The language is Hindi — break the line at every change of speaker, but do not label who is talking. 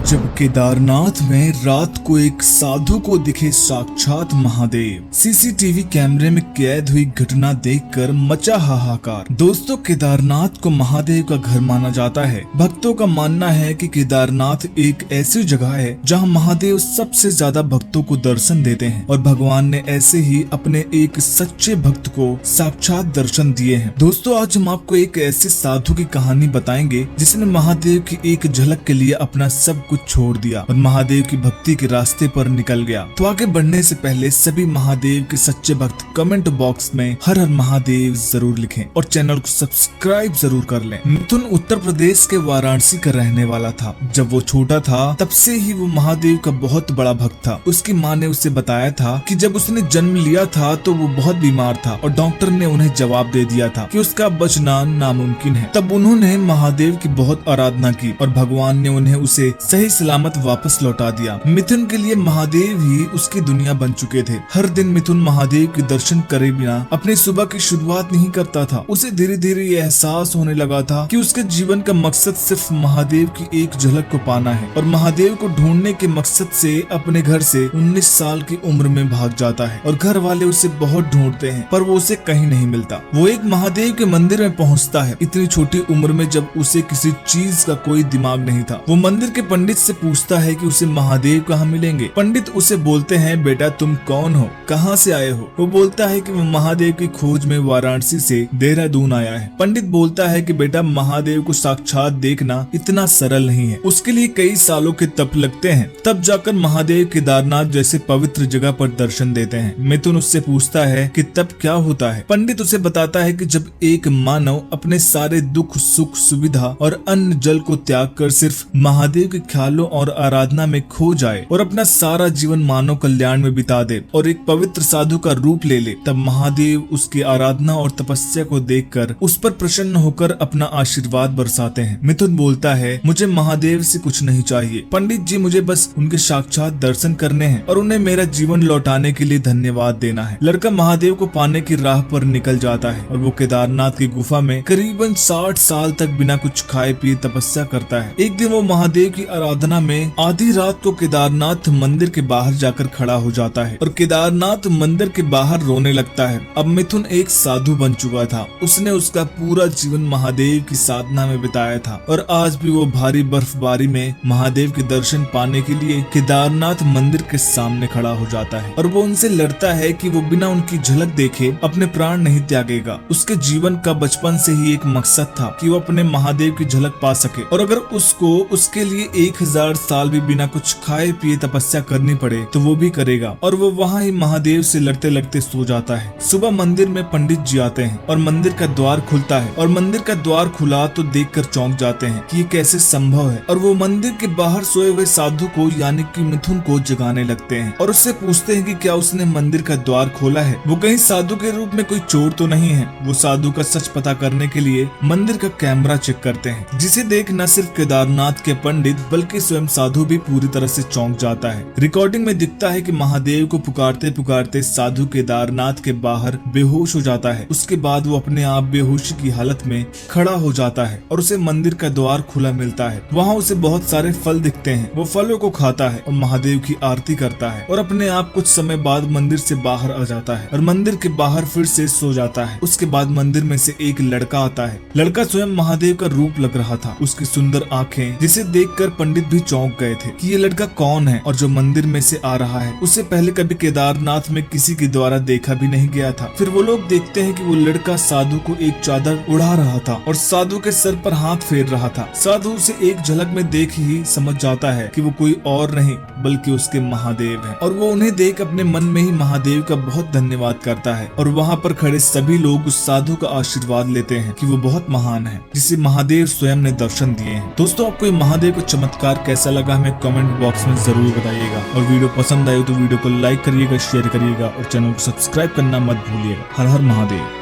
जब केदारनाथ में रात को एक साधु को दिखे साक्षात महादेव। सीसीटीवी कैमरे में कैद हुई घटना देखकर मचा हाहाकार। दोस्तों, केदारनाथ को महादेव का घर माना जाता है। भक्तों का मानना है कि केदारनाथ एक ऐसी जगह है जहां महादेव सबसे ज्यादा भक्तों को दर्शन देते हैं और भगवान ने ऐसे ही अपने एक सच्चे भक्त को साक्षात दर्शन दिए हैं। दोस्तों, आज हम आपको एक ऐसे साधु की कहानी बताएंगे जिसने महादेव की एक झलक के लिए अपना सब कुछ छोड़ दिया और महादेव की भक्ति के रास्ते पर निकल गया। तो आगे बढ़ने से पहले सभी महादेव के सच्चे भक्त कमेंट बॉक्स में हर हर महादेव जरूर लिखें और चैनल को सब्सक्राइब जरूर कर लें। मिथुन उत्तर प्रदेश के वाराणसी का रहने वाला था। जब वो छोटा था तब से ही वो महादेव का बहुत बड़ा भक्त था। उसकी माँ ने उसे बताया था कि जब उसने जन्म लिया था तो वो बहुत बीमार था और डॉक्टर ने उन्हें जवाब दे दिया था कि उसका बचना नामुमकिन है। तब उन्होंने महादेव की बहुत आराधना की और भगवान ने उन्हें उसे सही सलामत वापस लौटा दिया। मिथुन के लिए महादेव ही उसकी दुनिया बन चुके थे। हर दिन मिथुन महादेव के दर्शन करे बिना अपनी सुबह की शुरुआत नहीं करता था। उसे धीरे धीरे ये एहसास होने लगा था कि उसके जीवन का मकसद सिर्फ महादेव की एक झलक को पाना है और महादेव को ढूंढने के मकसद से अपने घर से 19 साल की उम्र में भाग जाता है और घर वाले उसे बहुत ढूंढते हैं पर वो उसे कहीं नहीं मिलता। वो एक महादेव के मंदिर में पहुंचता है। इतनी छोटी उम्र में जब उसे किसी चीज का कोई दिमाग नहीं था। वो मंदिर के पंडित से पूछता है कि उसे महादेव कहाँ मिलेंगे। पंडित उसे बोलते हैं, बेटा तुम कौन हो, कहाँ से आए हो। वो बोलता है कि वो महादेव की खोज में वाराणसी से देहरादून आया है। पंडित बोलता है कि बेटा महादेव को साक्षात देखना इतना सरल नहीं है, उसके लिए कई सालों के तप लगते हैं, तब जाकर महादेव केदारनाथ जैसे पवित्र जगह पर दर्शन देते हैं। मिथुन उससे पूछता है कि तब क्या होता है। पंडित उसे बताता है कि जब एक मानव अपने सारे दुख सुख सुविधा और अन्न जल को त्याग कर सिर्फ महादेव के ख्यालों और आराधना में खो जाए और अपना सारा जीवन मानव कल्याण में बिता दे और एक पवित्र साधु का रूप ले ले, तब महादेव उसकी आराधना और तपस्या को देखकर उस पर प्रसन्न होकर अपना आशीर्वाद बरसाते हैं। मिथुन बोलता है, मुझे महादेव से कुछ नहीं चाहिए पंडित जी, मुझे बस उनके साक्षात दर्शन करने हैं और उन्हें मेरा जीवन लौटाने के लिए धन्यवाद देना है। लड़का महादेव को पाने की राह पर निकल जाता है और वो केदारनाथ की गुफा में करीबन 60 साल तक बिना कुछ खाए पिए तपस्या करता है। एक दिन वो महादेव की आराधना में आधी रात को केदारनाथ मंदिर के बाहर जाकर खड़ा हो जाता है और केदारनाथ मंदिर के बाहर रोने लगता है। अब मिथुन एक साधु बन चुका था। उसने उसका पूरा जीवन महादेव की साधना में बिताया था और आज भी वो भारी बर्फबारी में महादेव के दर्शन पाने के लिए केदारनाथ मंदिर के सामने खड़ा हो जाता है और वो उनसे लड़ता है कि वो बिना उनकी झलक देखे अपने प्राण नहीं त्यागेगा। उसके जीवन का बचपन से ही एक मकसद था कि वो अपने महादेव की झलक पा सके और अगर उसको उसके लिए 1000 साल भी बिना कुछ खाए पिए तपस्या करनी पड़े तो वो भी करेगा। और वो वहाँ ही महादेव से लड़ते लड़ते सो जाता है। सुबह मंदिर में पंडित जी आते हैं और मंदिर का द्वार खुलता है और मंदिर का द्वार खुला तो देखकर चौंक जाते हैं कि ये कैसे संभव है और वो मंदिर के बाहर सोए हुए साधु को यानी कि मिथुन को जगाने लगते हैं और उससे पूछते हैं कि क्या उसने मंदिर का द्वार खोला है, वो कहीं साधु के रूप में कोई चोर तो नहीं है। वो साधु का सच पता करने के लिए मंदिर का कैमरा चेक करते हैं, जिसे देख न सिर्फ केदारनाथ के पंडित बल्कि स्वयं साधु भी पूरी तरह से चौंक जाता है। रिकॉर्डिंग में दिखता है कि महादेव को पुकारते पुकारते साधु केदारनाथ के बाहर बेहोश हो जाता है। उसके बाद वो अपने आप बेहोशी की हालत में खड़ा हो जाता है और उसे मंदिर का द्वार खुला मिलता है। वहाँ उसे बहुत सारे फल दिखते हैं। वो फलों को खाता है और महादेव की आरती करता है और अपने आप कुछ समय बाद मंदिर से बाहर आ जाता है और मंदिर के बाहर फिर से सो जाता है। उसके बाद मंदिर में से एक लड़का आता है। लड़का स्वयं महादेव का रूप लग रहा था। उसकी सुंदर आंखें जिसे देखकर पंडित भी चौंक गए थे कि ये लड़का कौन है और जो मंदिर में से आ रहा है। उसे पहले कभी केदारनाथ में किसी के द्वारा देखा भी नहीं गया था। फिर वो लोग देखते हैं कि वो लड़का साधु को एक चादर उड़ा रहा था और साधु के सर पर हाथ फेर रहा था। साधु उसे एक झलक में देख ही समझ जाता है कि वो कोई और नहीं बल्कि उसके महादेव है और वो उन्हें देख अपने मन में ही महादेव का बहुत धन्यवाद करता है और वहाँ पर खड़े सभी लोग उस साधु का आशीर्वाद लेते हैं कि वो बहुत महान है जिसे महादेव स्वयं ने दर्शन दिए हैं। दोस्तों, आपको ये महादेव का चमत्कार कैसा लगा हमें कमेंट बॉक्स में जरूर बताइएगा और वीडियो पसंद आए तो वीडियो को लाइक करिएगा, शेयर करिएगा और चैनल को सब्सक्राइब करना मत भूलिएगा। हर हर महादेव।